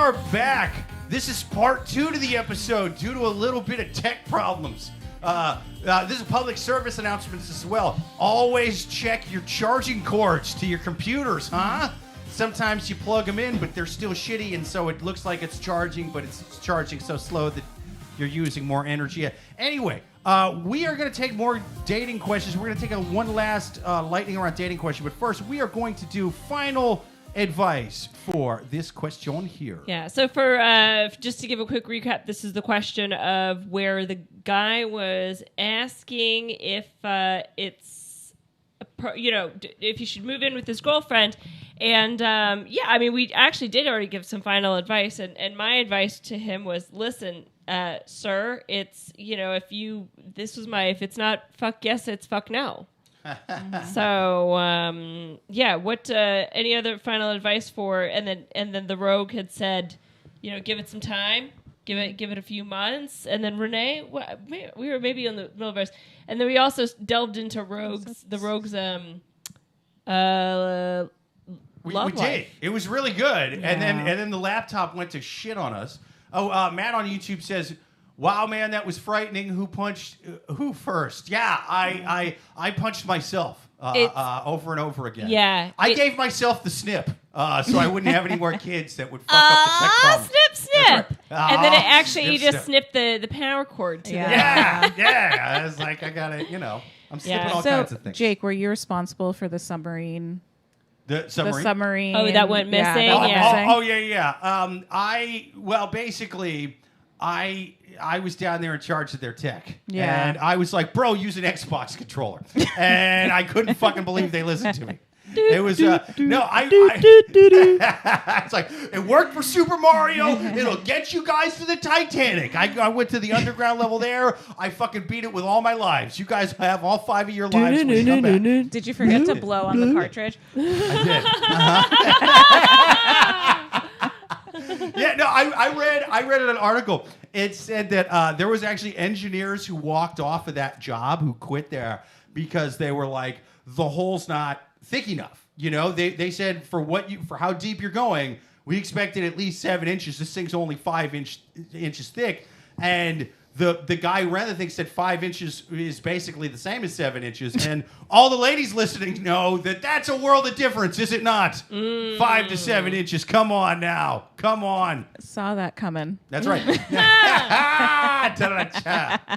are back. This is part 2 to the episode due to a little bit of tech problems. This is public service announcements as well. Always check your charging cords to your computers, huh? Sometimes you plug them in, but they're still shitty, and so it looks like it's charging, but it's charging so slow that you're using more energy. Anyway, we are going to take more dating questions. We're going to take one last lightning round dating question, but first we are going to do final advice for this question here. Yeah, so for just to give a quick recap, this is the question of where the guy was asking if it's, if you should move in with his girlfriend. And we actually did already give some final advice. And my advice to him was, listen, sir, it's, if it's not fuck yes, it's fuck no. So what any other final advice for and then the rogue had said, give it some time, give it a few months, and then Renee, we were maybe in the middle of ours, and then we also delved into the rogues we did. It was really good. Yeah. And then the laptop went to shit on us. Matt on YouTube says, wow, man, that was frightening. Who punched who first? Yeah, I punched myself over and over again. Yeah. I gave myself the snip so I wouldn't have any more kids that would fuck up the tech problem. Snip. Right. And then it actually snipped the power cord to Yeah. I was like, I got to, I'm snipping all kinds of things. Jake, were you responsible for the submarine? The submarine? The submarine. Oh, that went missing? Basically, I was down there in charge of their tech. Yeah. And I was like, bro, use an Xbox controller. And I couldn't fucking believe they listened to me. It was, it's like, it worked for Super Mario. It'll get you guys to the Titanic. I went to the underground level there. I fucking beat it with all my lives. You guys have all 5 of your lives when you come back. Did you forget to blow on the cartridge? I did. Yeah, no, I read an article. It said that there was actually engineers who walked off of that job who quit there because they were like, the hole's not thick enough. They said for how deep you're going, we expected at least 7 inches. This thing's only 5 inches thick, and the guy who ran the thing said 5 inches is basically the same as 7 inches. And all the ladies listening know that's a world of difference, is it not? 5 to 7 inches. Come on now. Come on. Saw that coming. That's right.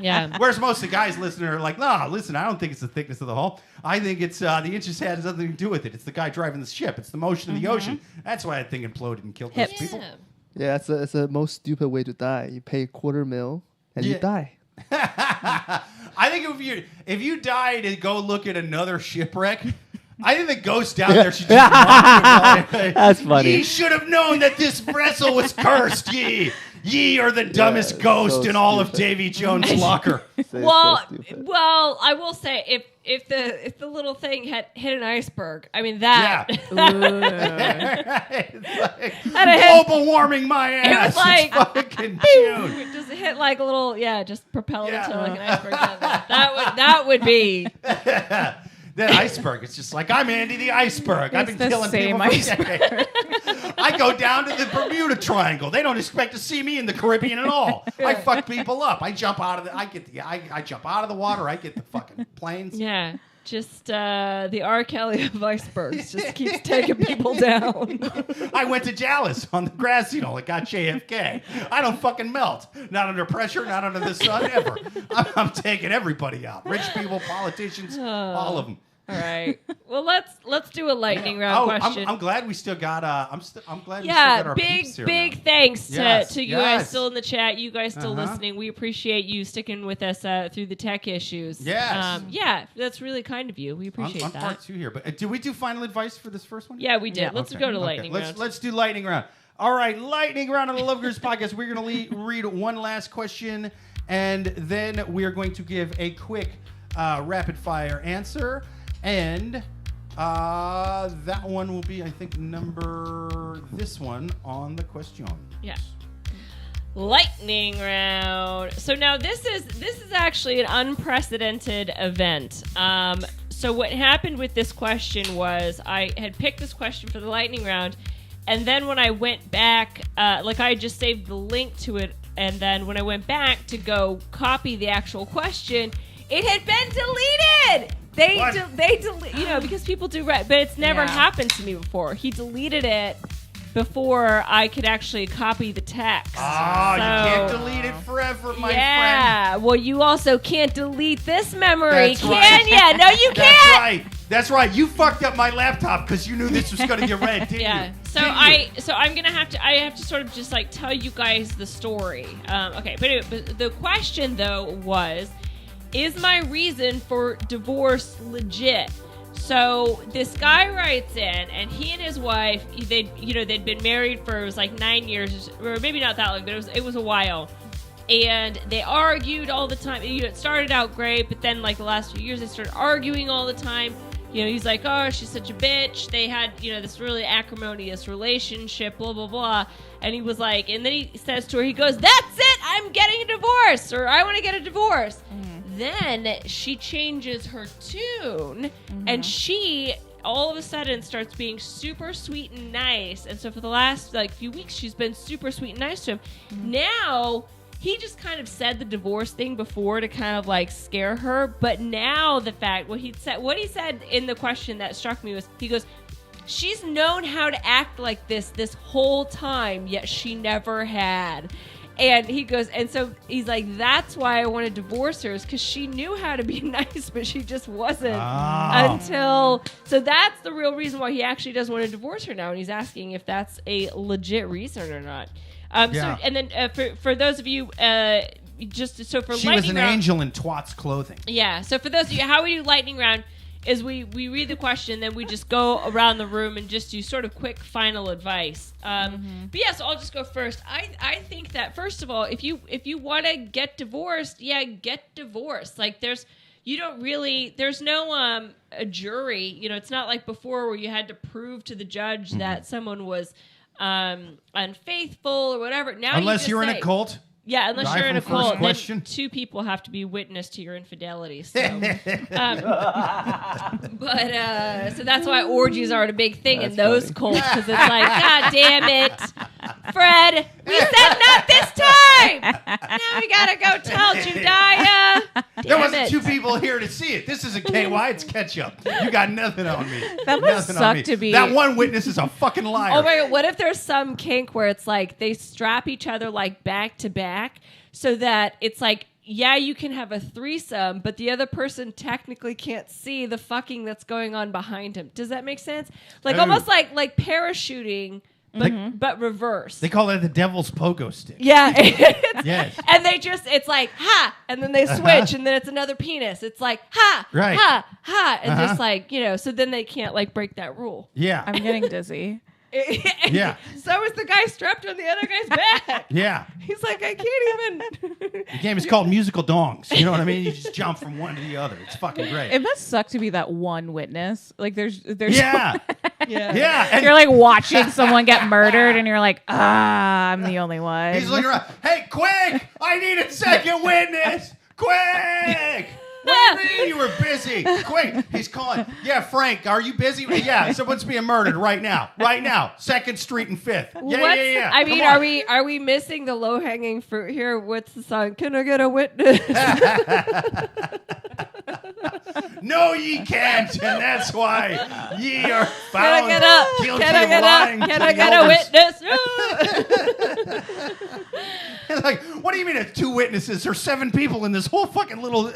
Yeah. Whereas most of the guys listening are like, no, listen, I don't think it's the thickness of the hull. I think it's the inches has nothing to do with it. It's the guy driving the ship. It's the motion of the ocean. That's why that thing imploded and killed those people. Yeah, it's the most stupid way to die. You pay $250,000 and you die. I think if you die to go look at another shipwreck, I think the ghost down there should just walk away. That's funny. Ye should have known that this vessel was cursed, ye. Ye are the dumbest ghost in all of Davy Jones' locker. Well, I will say if the little thing had hit an iceberg, I mean that. Yeah. It's like, global warming my ass. It was like it's fucking June. It just hit like a little, just propel into like an iceberg. That would be. That iceberg, it's just like, I'm Andy the Iceberg. I've been killing people for decades. I go down to the Bermuda Triangle. They don't expect to see me in the Caribbean at all. I fuck people up. I jump out of I jump out of the water. I get the fucking planes. Yeah, just the R. Kelly of icebergs just keeps taking people down. I went to Dallas on the grassy knoll. It got JFK. I don't fucking melt. Not under pressure, not under the sun, ever. I'm taking everybody out. Rich people, politicians, all of them. All right. Well, let's do a lightning round question. I'm glad we still got. I'm glad. We still got our peeps here big now. thanks to you guys still in the chat. You guys still listening. We appreciate you sticking with us through the tech issues. Yes. That's really kind of you. We appreciate that. On part 2 here, but did we do final advice for this first one? Yeah, we did. Let's go to lightning round. Let's do lightning round. All right, lightning round on the Love Gurus podcast. We're going to read one last question, and then we are going to give a quick rapid fire answer. And that one will be, I think, this one on the question. Yeah. Lightning round. So now this is actually an unprecedented event. So what happened with this question was I had picked this question for the lightning round, And then when I went back, like I just saved the link to it, and then when I went back to go copy the actual question, it had been deleted. They delete, because people do but it's never happened to me before. He deleted it before I could actually copy the text. Oh, you can't delete it forever, my friend. Yeah, well, you also can't delete this memory, That's can right. ya? No, you can't. That's right. You fucked up my laptop because you knew this was going to get read, didn't Yeah. you? So I'm gonna have to sort of just like tell you guys the story. Okay, but, but the question though was, is my reason for divorce legit? So this guy writes in, and he and his wife, they'd been married for, it was like 9 years, or maybe not that long, but it was a while. And they argued all the time. It started out great, but then like the last few years, they started arguing all the time. He's like, oh, she's such a bitch. They had, this really acrimonious relationship, blah, blah, blah. And he was like, and then he says to her, he goes, that's it, I'm getting a divorce, or I want to get a divorce. Then she changes her tune, and she all of a sudden starts being super sweet and nice. And so for the last few weeks, she's been super sweet and nice to him. Now he just kind of said the divorce thing before to kind of like scare her, but now the fact what he said in the question that struck me was, he goes, she's known how to act like this whole time, yet she never had. And he goes, and so he's like, that's why I want to divorce her, is because she knew how to be nice, but she just wasn't until. So that's the real reason why he actually does want to divorce her now, and he's asking if that's a legit reason or not. So, and then for those of you, for she lightning was an round, angel in twat's clothing. Yeah. So for those of you, how we do lightning round is we read the question, then we just go around the room and just do sort of quick final advice. But yeah, so I'll just go first. I think that first of all, if you want to get divorced, get divorced. Like there's no a jury. It's not like before where you had to prove to the judge that someone was unfaithful or whatever. Now unless you're in a cult. Yeah, unless Die you're in a from first cult, question. then 2 people have to be witness to your infidelity. So, so that's why orgies aren't a big thing in those cults, because it's like, God damn it, Fred, we said not this time. Now we gotta go tell Judaiah. There wasn't 2 people here to see it. This isn't KY, it's ketchup. You got nothing on me. That must suck to be. That one witness is a fucking liar. Oh my God, what if there's some kink where it's like they strap each other like back to back so that it's like, yeah, you can have a threesome, but the other person technically can't see the fucking that's going on behind him. Does that make sense? Like almost like parachuting, but reverse. They call it the devil's pogo stick. Yeah. Yes. And they just, it's like, ha, and then they switch, and then it's another penis. It's like, ha, Right. ha, ha, and just like, so then they can't like break that rule. Yeah. I'm getting dizzy. Yeah. So is the guy strapped on the other guy's back. Yeah. He's like, I can't even. The game is called Musical Dongs. You know what I mean? You just jump from one to the other. It's fucking great. It must suck to be that one witness. Like there's Yeah. Yeah. And you're like watching someone get murdered, and you're like, I'm the only one. he's looking around. Hey, quick! I need a second witness! Quick! What do you mean you were busy? Quick! He's calling. Yeah, Frank, are you busy? Yeah, someone's being murdered right now. Right now. 2nd Street and 5th. Yeah. I mean, Come on. are we missing the low hanging fruit here? What's the song? Can I get a witness? No, ye can't, and that's why ye are Can I found get a? guilty Can I of get lying a? to Can the I get elders. a witness? Like, what do you mean it's 2 witnesses? There's 7 people in this whole fucking little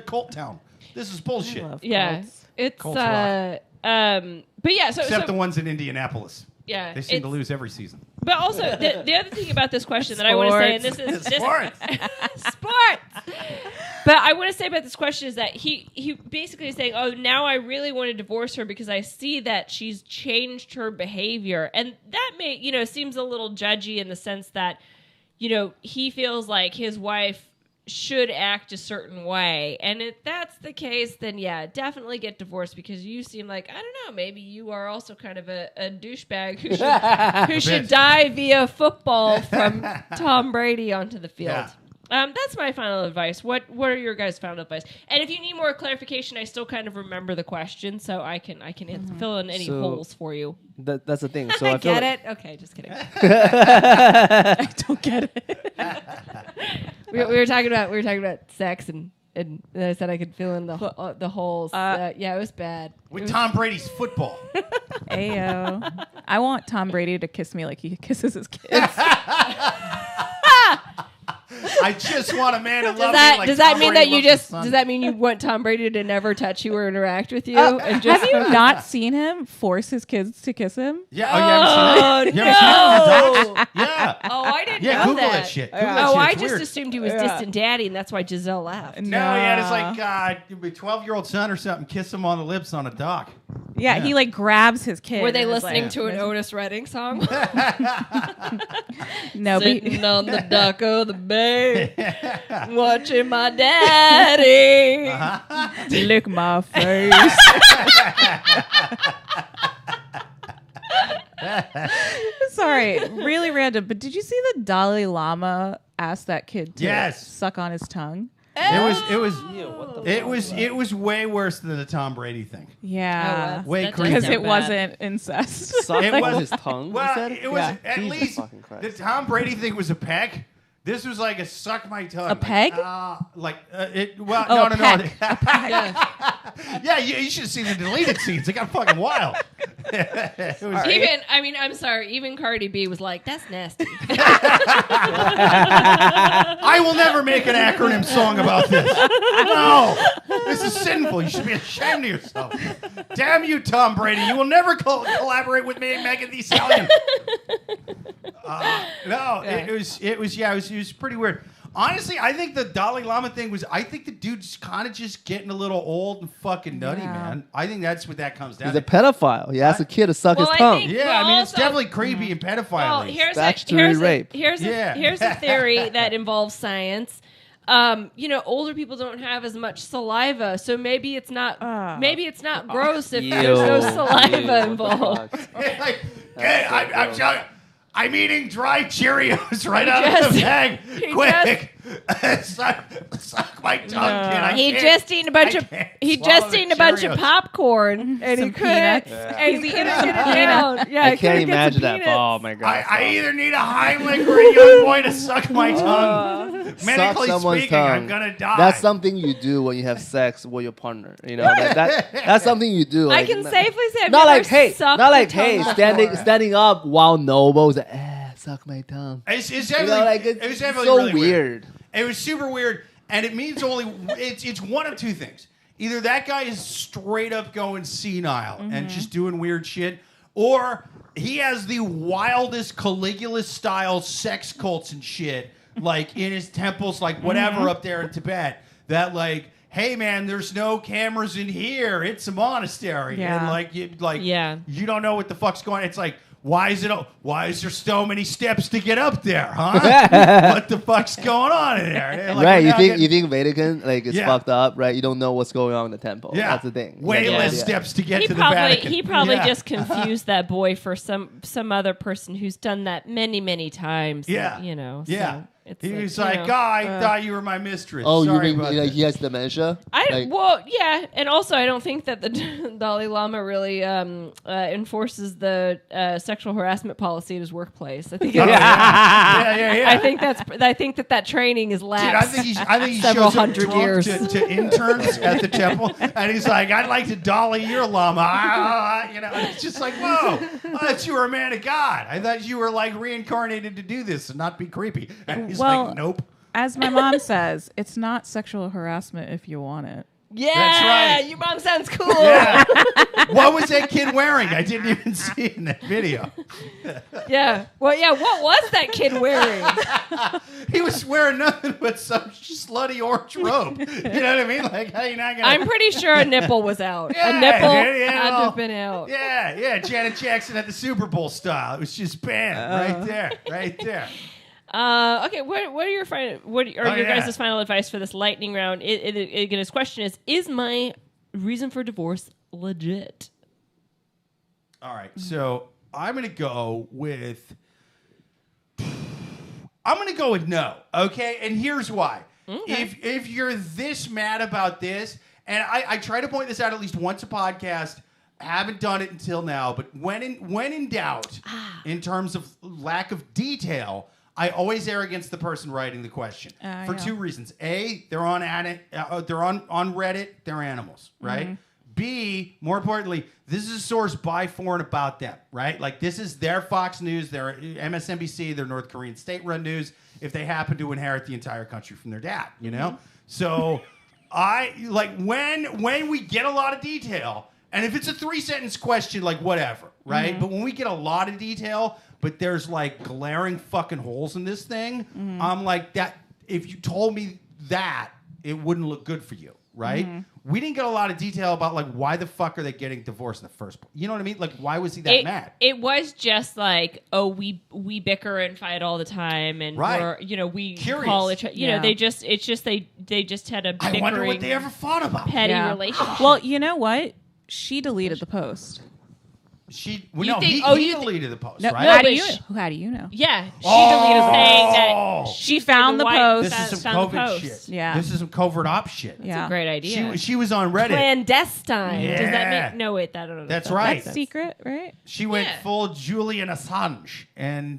cult town. This is bullshit. Yeah, Cults. it's Cults rock. but yeah, so Except the ones in Indianapolis. yeah, They seem it's- to lose every season. But also, the other thing about this question that I want to say, and this is Sports. sports. But I want to say about this question is that he basically is saying, oh, now I really want to divorce her because I see that she's changed her behavior. And that seems a little judgy in the sense that, he feels like his wife should act a certain way. And if that's the case, then yeah, definitely get divorced, because you seem like, I don't know, maybe you are also kind of a douchebag who should die via football from Tom Brady onto the field. Yeah. That's my final advice. What are your guys' final advice? And if you need more clarification, I still kind of remember the question, so I can fill in any So- holes for you. That's the thing. So I I feel get like, it. Okay, just kidding. I don't get it. we were talking about sex and I said I could fill in the holes. Yeah, it was bad. With Tom Brady's football. Ayo. I want Tom Brady to kiss me like he kisses his kids. I just want a man to love me like Does that Tom mean Brady that you loves his just son. does that mean you want Tom Brady to never touch you or interact with you? And just Have you not seen him force his kids to kiss him? Yeah, you haven't seen it? You haven't seen it on the docs? Yeah. Oh, I didn't Yeah, know Google that. that shit. Google that Oh, shit. I It's just weird. assumed he was distant daddy, and that's why Giselle laughed. No, yeah, it's like a 12-year-old son or something, kiss him on the lips on a dock. Yeah, Yeah. he like grabs his kid. Were they and is listening like, to an Otis Redding song? No, but he- Sitting on the dock of the bay, watching my daddy. lick my face. Sorry, really random. But did you see the Dalai Lama ask that kid to Yes. suck on his tongue? It was way worse than the Tom Brady thing. Yeah, Way That does creepy. because sound it bad. wasn't incest. suck It on was- his tongue. you Well, said? it was Yeah. at Jesus least fucking Christ. the Tom Brady thing was a peck. This was like a suck my tongue. A peg? Well, Oh, no, a no, no. peck. Yeah, you should have seen the deleted scenes. It got fucking wild. It was- I'm sorry, even Cardi B was like, that's nasty. I will never make an acronym song about this. No, this is sinful. You should be ashamed of yourself. Damn you, Tom Brady. You will never collaborate with me, Megan Thee Stallion. It was pretty weird. Honestly, I think the Dalai Lama thing I think the dude's kind of just getting a little old and fucking nutty, Yeah. man. I think that's what that comes down He's a to. pedophile. He asked a kid to suck Well, his I tongue. think- Yeah, Well, I mean, it's also- definitely creepy and pedophile. Well, here's Statutory rape. Here's a theory that involves science. Older people don't have as much saliva, so maybe it's not gross if there's no saliva involved. Like, hey, I'm eating dry Cheerios right out of the just- bag. he Quick, suck my tongue, kid. I He can't- just eaten a bunch I of can't he swallow just the eaten a bunch of Cheerios. popcorn and he Some couldn't peanuts. and he couldn't get it down. Yeah, I he can't couldn't get imagine some that. peanuts. Oh my god. I either need a Heimlich or a young boy to suck my tongue. Suck Medically someone's speaking, I'm tongue. gonna die. That's something you do when you have sex with your partner. You know that's something you do. I Like, can safely say I've not never like hey, sucked not a like tongue hey, before. standing up while Noble's like, suck my tongue. It's You definitely, know, like it was it's definitely so really weird. It was super weird, and it means it's one of two things. Either that guy is straight up going senile and just doing weird shit, or he has the wildest Caligula style sex cults and shit, like in his temples, like whatever up there in Tibet. That like, hey man, there's no cameras in here. It's a monastery, Yeah. and Yeah. you don't know what the fuck's going on. It's like, why is there so many steps to get up there, huh? What the fuck's going on in there? Like, Right? we're You not think getting- you think Vatican like is Yeah. fucked up, right? You don't know what's going on in the temple. yeah, That's the thing. Way You have no less idea. steps to get He to the probably Vatican. Yeah. just confused that boy for some other person who's done that many times. Yeah. So Yeah. it's He like, was you like, know. "Oh, I thought you were my mistress." Oh, you Sorry mean about like that. he has dementia? Like, Yeah, and also I don't think that the Dalai Lama really enforces the sexual harassment policy at his workplace. I think Oh, yeah. I think that training is Dude, lapsed. I think he Several shows up hundred drunk years. to interns at the temple, and he's like, "I'd like to dolly your llama," and it's just like, "Whoa, I thought you were a man of God. I thought you were like reincarnated to do this and not be creepy." And he's Well- like, "Nope." As my mom says, it's not sexual harassment if you want it. Yeah, That's right. your mom sounds cool. Yeah. What was that kid wearing? I didn't even see it in that video. Yeah. Well, yeah. What was that kid wearing? He was wearing nothing but some slutty orange robe. You know what I mean? Like, how you not gonna? I'm pretty sure a nipple was out. Yeah, a nipple yeah, had to well, have been out. Yeah, Janet Jackson at the Super Bowl style. It was just bam, right there. Okay. What are your your guys' final advice for this lightning round? Again, his question is my reason for divorce legit? All right, so I'm gonna go with I'm going to go with no. Okay, and here's why. Okay. If you're this mad about this, and I try to point this out at least once a podcast. Haven't done it until now, but when in doubt, in terms of lack of detail, I always err against the person writing the question for two reasons. A, they're on Reddit, they're animals, right? Mm-hmm. B, more importantly, this is a source by, for, and about them, right? Like this is their Fox News, their MSNBC, their North Korean state-run news. If they happen to inherit the entire country from their dad, you know. So I like when we get a lot of detail. And if it's a 3-sentence question, like whatever, right? But when we get a lot of detail, but there's like glaring fucking holes in this thing, I'm like that. If you told me that, it wouldn't look good for you, right? We didn't get a lot of detail about like why the fuck are they getting divorced in the first place? You know what I mean? Like why was he that mad? It was just like, oh, we bicker and fight all the time, and we're, we Curious. call each other. Yeah. They just had a bickering, I wonder what they ever fought about. petty relationship. Well, you know what? She deleted the post. He you deleted the post, No, right? how do wish- you know? Yeah, she deleted saying that Oh. She found the wife post. This is some found the COVID post. shit. Yeah. This is some covert op shit. Yeah. great idea. She was on Reddit. Clandestine. Does Yeah. that make no? Wait, I don't know. That's That- right. That's secret, right? She went Yeah. full Julian Assange and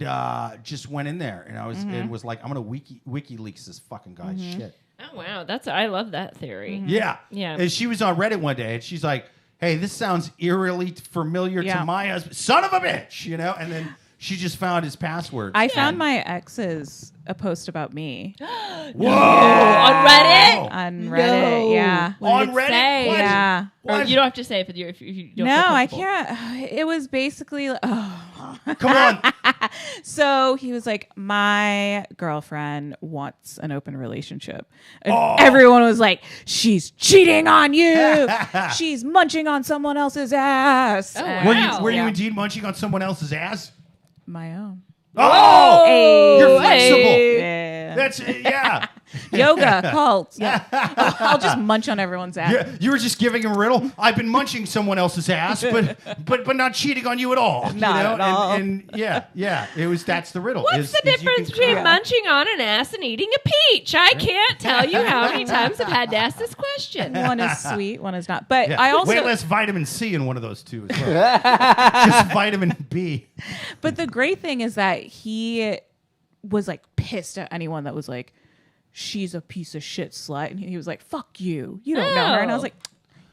just went in there, and and was like, "I'm gonna WikiLeaks this fucking guy's shit." Oh wow, I love that theory. Yeah, Yeah. And she was on Reddit one day, and she's like, "Hey, this sounds eerily familiar Yeah. to my husband, son of a bitch," you know. And then she just found his password. I found my ex's a post about me Whoa! On Reddit? on Reddit. Yeah. On did it Reddit? say? What? Yeah. Or What? you don't have to say if you don't. No, feel I comfortable. can't. It was basically, Come on. so he was like, my girlfriend wants an open relationship. And everyone was like, she's cheating on you. She's munching on someone else's ass. Oh, And- Were Wow. you Yeah. indeed munching on someone else's ass? My own. Oh, Hey. you're flexible. Yeah. That's yeah. Yoga, cult. Yeah. I'll just munch on everyone's ass. Yeah, you were just giving him a riddle. I've been munching someone else's ass, but not cheating on you at all. Not you know? at all. And yeah, that's the riddle. What's the difference between munching on an ass and eating a peach? I can't tell you how many times I've had to ask this question. One is sweet, one is not. But Yeah. I also way less vitamin C in one of those two as well. Just vitamin B. But the great thing is that he was like pissed at anyone that was like, she's a piece of shit slut. And he was like, fuck you. You don't know her. And I was like,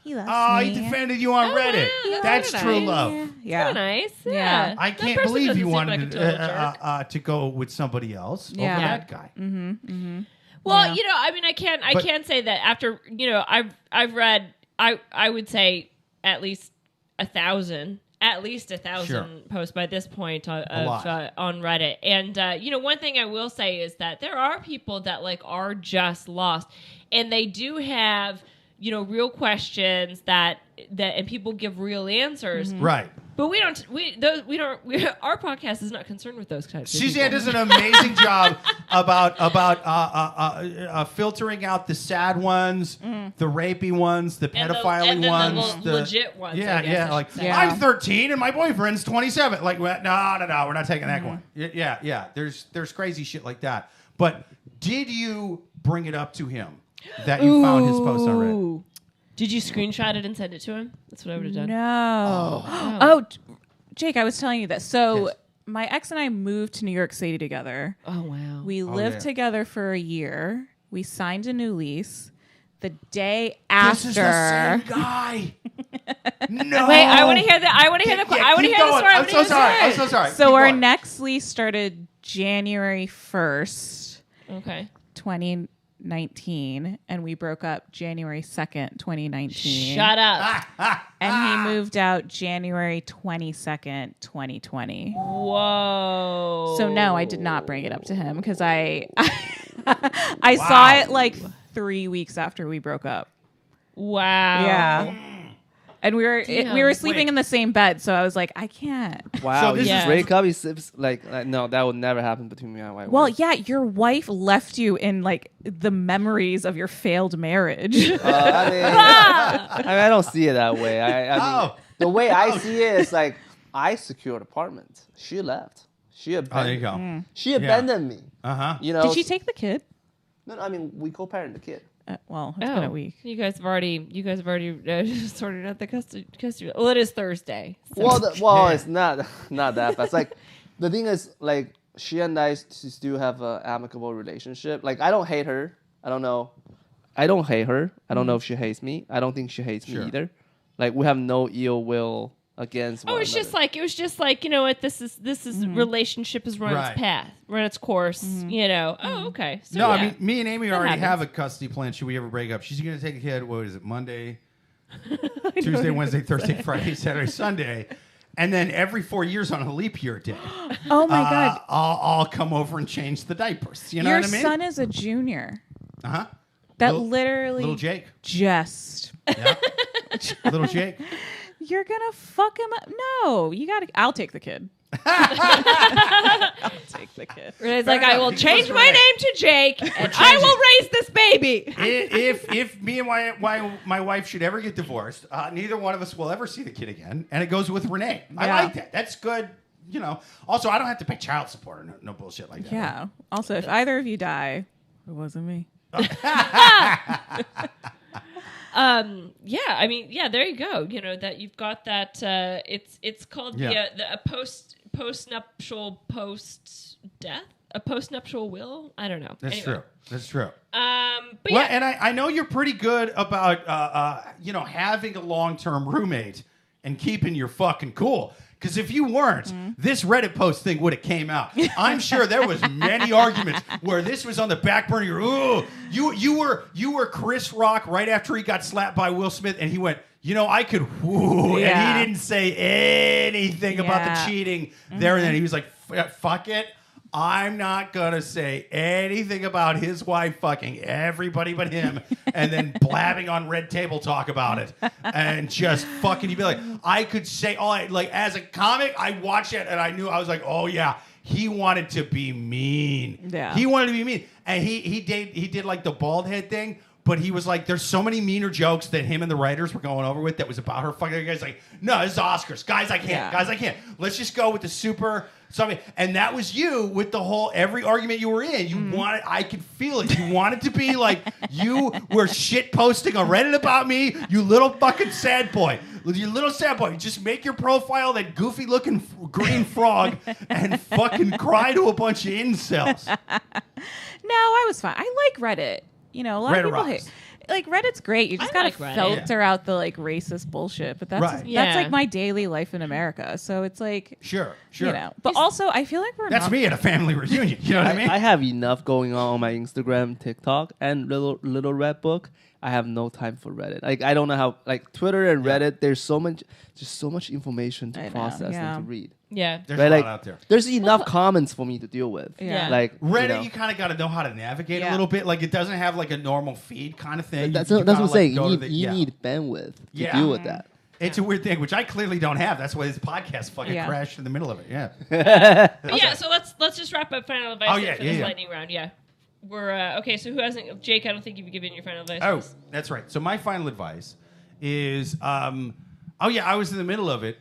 he loves Oh, me. he defended you on Reddit. wow, That's that's true nice. love. Yeah. Kinda nice. Yeah. Yeah. I That can't person believe doesn't you seem wanted like a total jerk. to go with somebody else over Yeah. that guy. Well, Yeah. I mean, I But- can't say that after I've read I would say at least 1,000 Sure. posts by this point lot. on Reddit. And one thing I will say is that there are people that like are just lost, and they do have real questions that and people give real answers. Right. But our podcast is not concerned with those types of Suzanne people. does an amazing job about filtering out the sad ones, the rapey ones, the And the- pedophile and then ones, the legit ones, I Yeah, guess I yeah. should Like say. Yeah. I'm 13 and my boyfriend's 27. Like no, we're not taking that one. Yeah. There's crazy shit like that. But did you bring it up to him that you found his post on Reddit? Ooh. Did you screenshot it and send it to him? That's what I would have done. No. Oh. Oh, Jake, I was telling you this. So Yes. my ex and I moved to New York City together. Oh wow. We lived yeah. together for a year. We signed a new lease. The day This is the after, same guy. No. Wait, I want to hear that. I want to hear the. Yeah, I want to keep hear the going. story. I I'm wanna so hear the sorry. story. I'm so sorry. so Keep our going. next lease started January 1st, Okay. 2019, and we broke up January 2nd, 2019. Shut up. And he moved out January 22nd, 2020. Whoa. So no, I did not bring it up to him because I saw it like 3 weeks after we broke up. Wow. Yeah. And we were Damn. we were sleeping Wait. in the same bed, so I was like, I can't. Wow, So this you is- break up. It's like no, that would never happen between me and my Well, wife. yeah, your wife left you in like the memories of your failed marriage. I don't see it that way. I mean, Oh. the way I see it is like I secured apartment. She left. She Oh, there you abandoned. go. She abandoned me. You know. Did she take the kid? No, I mean we co-parent the kid. Well, it's been a week. You guys have already sorted out the custody. Well, it is Thursday. So. Well, it's not that. But it's like the thing is like she and I still have an amicable relationship. Like I don't hate her. I don't know. I don't hate her. I don't know if she hates me. I don't think she hates me either. Like we have no ill will against. Oh, it was just like you know what, this is relationship has run its path, run its course. You know. Oh, okay. So, No, yeah. I mean, me and Amy already happens. have a custody plan. Should we ever break up? She's going to take a kid. What is it? Monday, Tuesday, Wednesday, Thursday, Friday, Saturday, Sunday. And then every 4 years on a leap year day, Oh my God. I'll come over and change the diapers. You know Your what I mean? son is a junior. Uh-huh. That Little- literally Little Jake. just Yeah. Little Jake. you're gonna fuck him up. No, you gotta. I'll take the kid. I'll take the kid. Renee's Fair like, I enough, will because change my Renee- name to Jake, and I will raise this baby. If me and my wife should ever get divorced, neither one of us will ever see the kid again, and it goes with Renee. I Yeah. like that. That's good. You know. Also, I don't have to pay child support or no bullshit like that. Yeah. Also, if either of you die, it wasn't me. Yeah, I mean, yeah, there you go. You know that you've got that. It's called the postnuptial post-death, a postnuptial will. I don't know. That's Anyway. true. That's true. But Well, yeah, and I know you're pretty good about having a long-term roommate and keeping your fucking cool. Because if you weren't, this Reddit post thing would have came out. I'm sure there was many arguments where this was on the back burner. Ooh, you were Chris Rock right after he got slapped by Will Smith, and he went, I could woo, and Yeah. he didn't say anything about the Yeah. cheating there and then. He was like, fuck it. I'm not going to say anything about his wife fucking everybody but him and then blabbing on Red Table Talk about it. And just fucking, you'd be like, I could say, as a comic, I watched it and I was like, oh yeah, he wanted to be mean. Yeah. He wanted to be mean. And he did like the bald head thing. But he was like, there's so many meaner jokes that him and the writers were going over with that was about her fucking. The guy's like, no, this is Oscars. Guys, I can't. Yeah. Guys, I can't. Let's just go with the super something. And that was you with the whole, every argument you were in. You wanted, I could feel it. You wanted to be like, you were shit posting on Reddit about me, you little fucking sad boy. You little sad boy. Just make your profile that goofy looking green frog and fucking cry to a bunch of incels. No, I was fine. I like Reddit. A lot Reddit of people rocks. hate. Like Reddit's great. You just I gotta like Reddit. filter out the like racist bullshit. But that's Right. that's Yeah. like my daily life in America. So it's like Sure. But also I feel like we're That's not. me at a family reunion. You know what I mean? I have enough going on my Instagram, TikTok, and little Red Book. I have no time for Reddit. Like I don't know how. Like Twitter and Reddit, there's so much information to I know, process yeah. and to read. yeah. There's Right, a lot like out there. there's enough comments for me to deal with. Yeah. Like Reddit, you, know. kind of got to know how to navigate a Yeah. little bit. Like it doesn't have like a normal feed kind of thing. That's You what gotta, I'm saying. go You to need the- you yeah. need bandwidth to Yeah. deal with that. It's a weird thing, which I clearly don't have. That's why this podcast fucking Yeah. crashed in the middle of it. Yeah. But yeah, so let's just wrap up final advice Oh, yeah, for yeah, this yeah. lightning round. Yeah, we're okay. So who hasn't? Jake, I don't think you've given your final advice. Oh, that's right. So my final advice is, I was in the middle of it.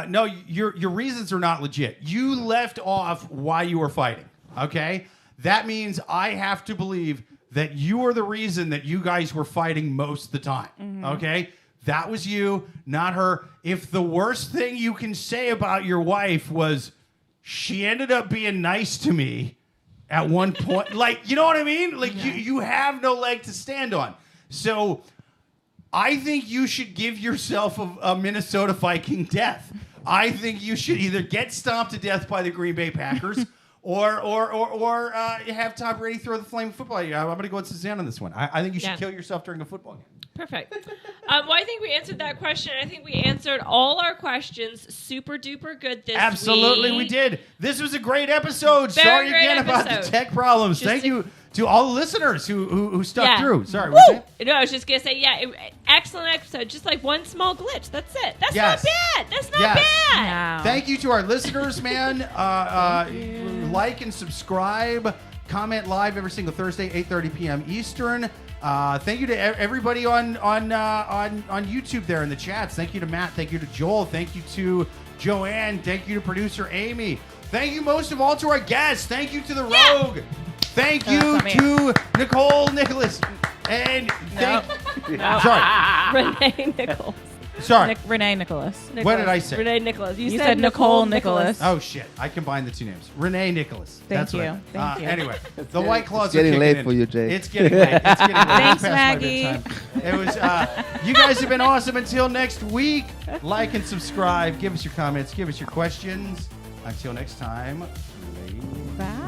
No, your reasons are not legit. You left off why you were fighting. Okay, that means I have to believe that you are the reason that you guys were fighting most of the time. Okay, that was you, not her. If the worst thing you can say about your wife was she ended up being nice to me at one point, like, you know what I mean? Like you have no leg to stand on. So I think you should give yourself a Minnesota Viking death. I think you should either get stomped to death by the Green Bay Packers or have Tom Brady throw the flame football. I'm going to go with Suzanne on this one. I think you should Yeah. kill yourself during a football game. Perfect. Well, I think we answered that question. I think we answered all our questions super duper good this week. Absolutely, we did. This was a great episode. Very Sorry great again about the episode. tech problems. Just Thank a- you to all the listeners who stuck Yeah. through. Sorry. Woo! What was that? No, I was just gonna say, excellent episode. Just like one small glitch. That's it. That's Yes. not bad. That's not Yes. bad. Wow. Thank you to our listeners, man. Like and subscribe. Comment live every single Thursday, 8:30 p.m. Eastern. Thank you to everybody on YouTube there in the chats. Thank you to Matt. Thank you to Joel. Thank you to Joanne. Thank you to producer Amy. Thank you most of all to our guests. Thank you to the Rogue. Thank you that's not to Nicole Nicholas. And thank. Sorry. Renee Nichols. Sorry. Renee Nicholas. What did I say? Renee Nicholas. You said Nicole Nicholas. Oh shit! I combined the two names. Renee Nicholas. Thank That's what I you. meant. Thank you. Anyway, the White Claws it's getting are late kicking for in. you, Jay. It's getting late. It's getting late. Thanks, It's past Maggie. my bedtime. It was. You guys have been awesome. Until next week, like and subscribe. Give us your comments. Give us your questions. Until next time. Bye.